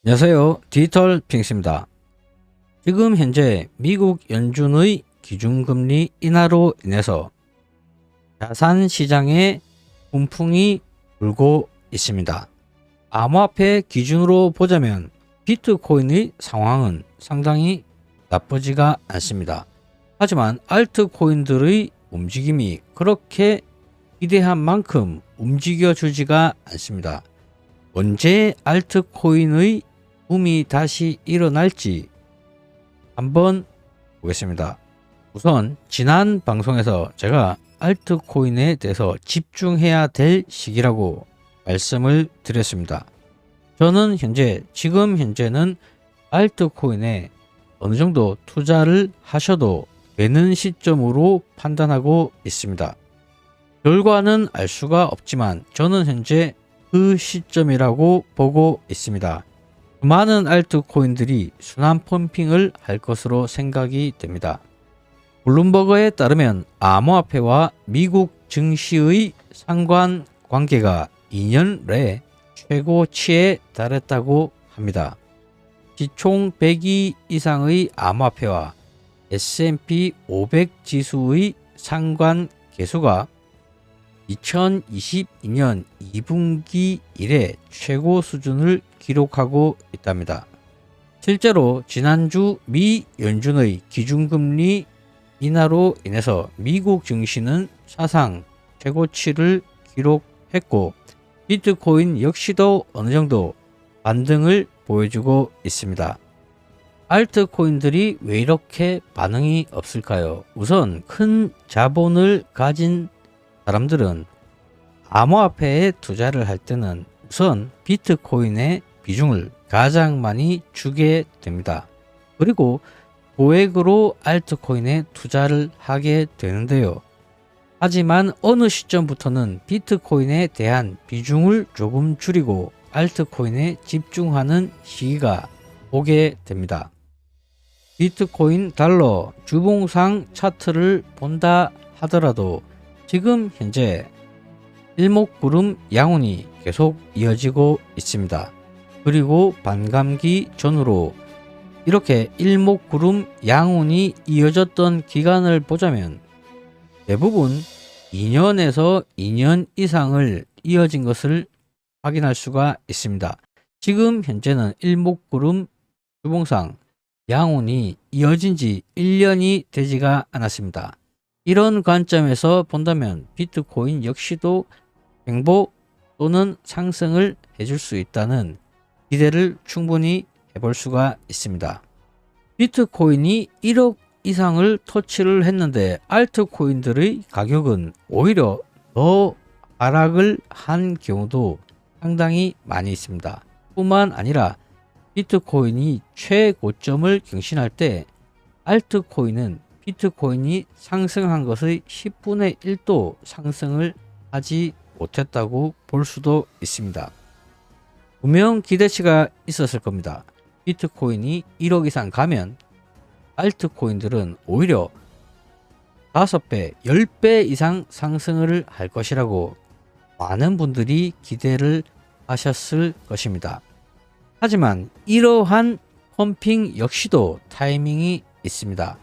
안녕하세요. 디지털 핑스입니다. 지금 현재 미국 연준의 기준금리 인하로 인해서 자산 시장에 훈풍이 불고 있습니다. 암호화폐 기준으로 보자면 비트코인의 상황은 상당히 나쁘지가 않습니다. 하지만 알트코인들의 움직임이 그렇게 기대한 만큼 움직여주지가 않습니다. 언제 알트코인의 붐이 다시 일어날지 한번 보겠습니다. 우선 지난 방송에서 제가 알트코인에 대해서 집중해야 될 시기라고 말씀을 드렸습니다. 저는 지금 현재는 알트코인에 어느 정도 투자를 하셔도 되는 시점으로 판단하고 있습니다. 결과는 알 수가 없지만 저는 현재 그 시점이라고 보고 있습니다. 많은 알트코인들이 순환 펌핑을 할 것으로 생각이 됩니다. 블룸버그에 따르면 암호화폐와 미국 증시의 상관관계가 2년 내에 최고치에 달했다고 합니다. 시총 100위 이상의 암호화폐와 S&P 500 지수의 상관계수가 2022년 2분기 이래 최고 수준을 기록하고 있답니다. 실제로 지난주 미 연준의 기준금리 인하로 인해서 미국 증시는 사상 최고치를 기록했고 비트코인 역시도 어느 정도 반등을 보여주고 있습니다. 알트코인들이 왜 이렇게 반응이 없을까요? 우선 큰 자본을 가진 사람들은 암호화폐에 투자를 할 때는 우선 비트코인의 비중을 가장 많이 주게 됩니다. 그리고 고액으로 알트코인에 투자를 하게 되는데요. 하지만 어느 시점부터는 비트코인에 대한 비중을 조금 줄이고 알트코인에 집중하는 시기가 오게 됩니다. 비트코인 달러 주봉상 차트를 본다 하더라도 지금 현재 일목구름 양운이 계속 이어지고 있습니다. 그리고 반감기 전후로 이렇게 일목구름 양운이 이어졌던 기간을 보자면 대부분 2년에서 2년 이상을 이어진 것을 확인할 수가 있습니다. 지금 현재는 일목구름 주봉상 양운이 이어진 지 1년이 되지가 않았습니다. 이런 관점에서 본다면 비트코인 역시도 횡보 또는 상승을 해줄 수 있다는 기대를 충분히 해볼 수가 있습니다. 비트코인이 1억 이상을 터치를 했는데 알트코인들의 가격은 오히려 더 하락을 한 경우도 상당히 많이 있습니다. 뿐만 아니라 비트코인이 최고점을 경신할 때 알트코인은 비트코인이 상승한 것의 10분의 1도 상승을 하지 못했다고 볼 수도 있습니다. 분명 기대치가 있었을 겁니다. 비트코인이 1억 이상 가면 알트코인들은 오히려 5배, 10배 이상 상승을 할 것이라고 많은 분들이 기대를 하셨을 것입니다. 하지만 이러한 펌핑 역시도 타이밍이 있습니다.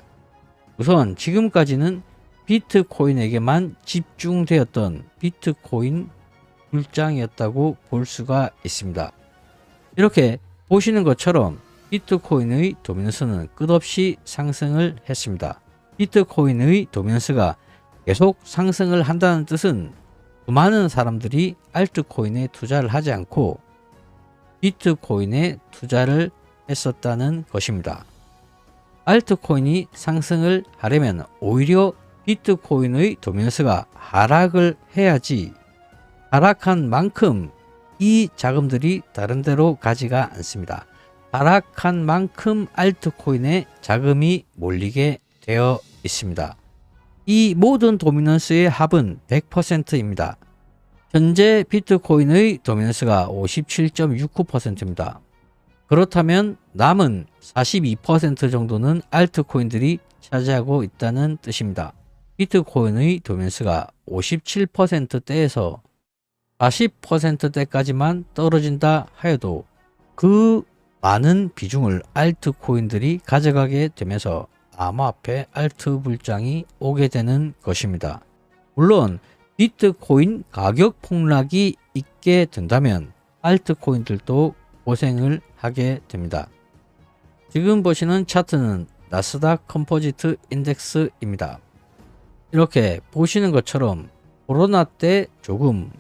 우선 지금까지는 비트코인에게만 집중되었던 비트코인 불장이었다고 볼 수가 있습니다. 이렇게 보시는 것처럼 비트코인의 도미넌스는 끝없이 상승을 했습니다. 비트코인의 도미넌스가 계속 상승을 한다는 뜻은 수많은 사람들이 알트코인에 투자를 하지 않고 비트코인에 투자를 했었다는 것입니다. 알트코인이 상승을 하려면 오히려 비트코인의 도미넌스가 하락을 해야지 하락한 만큼 이 자금들이 다른 데로 가지가 않습니다. 하락한 만큼 알트코인에 자금이 몰리게 되어 있습니다. 이 모든 도미넌스의 합은 100%입니다. 현재 비트코인의 도미넌스가 57.69%입니다. 그렇다면 남은 42% 정도는 알트코인들이 차지하고 있다는 뜻입니다. 비트코인의 도미넌스가 57%대에서 40%대까지만 떨어진다 하여도 그 많은 비중을 알트코인들이 가져가게 되면서 암호화폐 알트 불장이 오게 되는 것입니다. 물론 비트코인 가격 폭락이 있게 된다면 알트코인들도 고생을 하게 됩니다. 지금 보시는 차트는 나스닥 컴포지트 인덱스입니다. 이렇게 보시는 것처럼 코로나 때 조금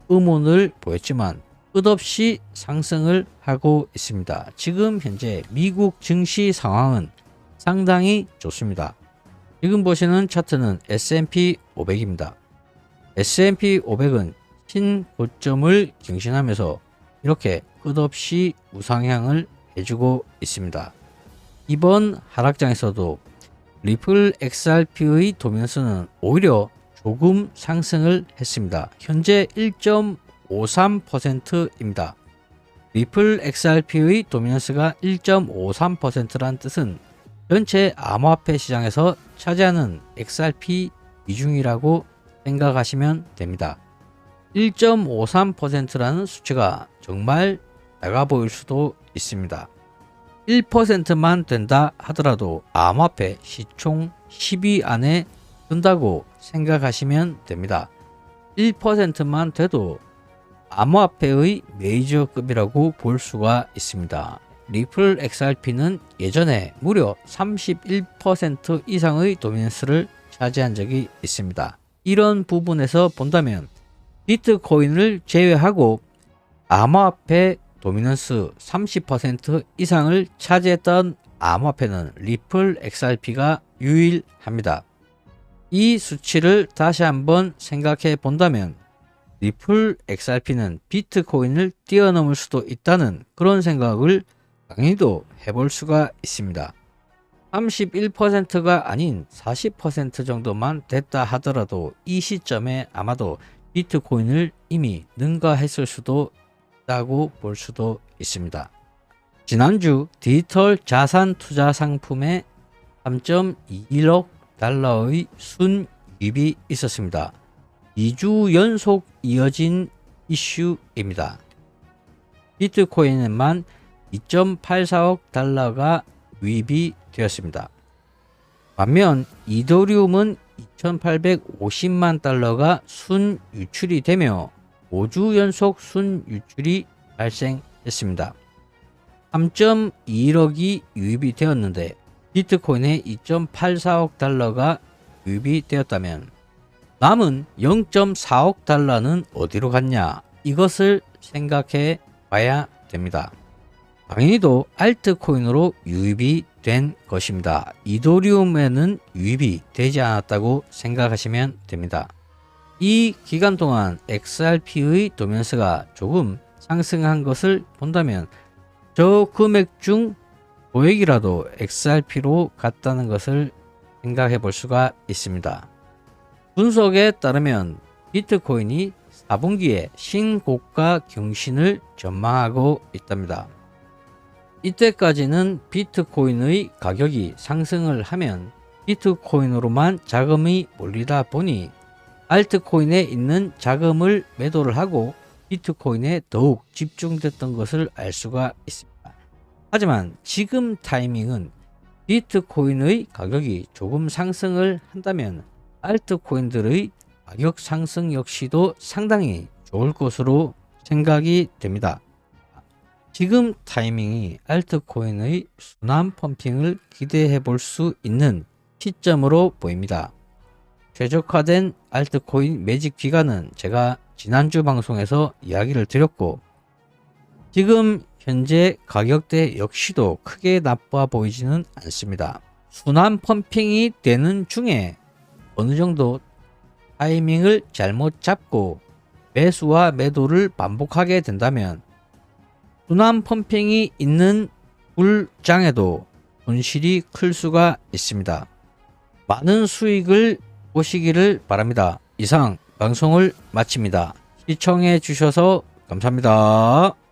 의문을 보였지만 끝없이 상승을 하고 있습니다. 지금 현재 미국 증시 상황은 상당히 좋습니다. 지금 보시는 차트는 S&P 500입니다. S&P 500은 신고점을 경신하면서 이렇게 끝없이 우상향을 해주고 있습니다. 이번 하락장에서도 리플 XRP의 도면스는 오히려 조금 상승을 했습니다. 현재 1.53%입니다. 리플 XRP의 도미넌스가 1.53%란 뜻은 전체 암호화폐 시장에서 차지하는 XRP 비중이라고 생각하시면 됩니다. 1.53%라는 수치가 정말 작아 보일 수도 있습니다. 1%만 된다 하더라도 암호화폐 시총 10위 안에 든다고 생각하시면 됩니다. 1%만 돼도 암호화폐의 메이저급이라고 볼 수가 있습니다. 리플 XRP는 예전에 무려 31% 이상의 도미넌스를 차지한 적이 있습니다. 이런 부분에서 본다면 비트코인을 제외하고 암호화폐 도미넌스 30% 이상을 차지했던 암호화폐는 리플 XRP가 유일합니다. 이 수치를 다시 한번 생각해 본다면 리플 XRP는 비트코인을 뛰어넘을 수도 있다는 그런 생각을 강히도 해볼 수가 있습니다. 31%가 아닌 40% 정도만 됐다 하더라도 이 시점에 아마도 비트코인을 이미 능가했을 수도 있다고 볼 수도 있습니다. 지난주 디지털 자산 투자 상품에 3.21억 달러의 순이익이 있었습니다. 2주 연속 이어진 이슈입니다. 비트코인에만 2.84억 달러가 유입이 되었습니다. 반면 이더리움은 2,850만 달러가 순유출이 되며 5주 연속 순유출이 발생했습니다. 3.21억이 유입이 되었는데 비트코인에 2.84억 달러가 유입이 되었다면 남은 0.4억 달러는 어디로 갔냐? 이것을 생각해 봐야 됩니다. 당연히도 알트코인으로 유입이 된 것입니다. 이더리움에는 유입이 되지 않았다고 생각하시면 됩니다. 이 기간 동안 XRP의 도면스가 조금 상승한 것을 본다면 저 금액 중 고액이라도 XRP로 갔다는 것을 생각해 볼 수가 있습니다. 분석에 따르면 비트코인이 4분기에 신고가 경신을 전망하고 있답니다. 이때까지는 비트코인의 가격이 상승을 하면 비트코인으로만 자금이 몰리다 보니 알트코인에 있는 자금을 매도를 하고 비트코인에 더욱 집중됐던 것을 알 수가 있습니다. 하지만 지금 타이밍은 비트코인의 가격이 조금 상승을 한다면 알트코인들의 가격 상승 역시도 상당히 좋을 것으로 생각이 됩니다. 지금 타이밍이 알트코인의 순환 펌핑을 기대해 볼 수 있는 시점으로 보입니다. 최적화된 알트코인 매집 기간은 제가 지난주 방송에서 이야기를 드렸고 지금 현재 가격대 역시도 크게 나빠 보이지는 않습니다. 순환 펌핑이 되는 중에 어느 정도 타이밍을 잘못 잡고 매수와 매도를 반복하게 된다면 순환 펌핑이 있는 불장에도 손실이 클 수가 있습니다. 많은 수익을 보시기를 바랍니다. 이상 방송을 마칩니다. 시청해 주셔서 감사합니다.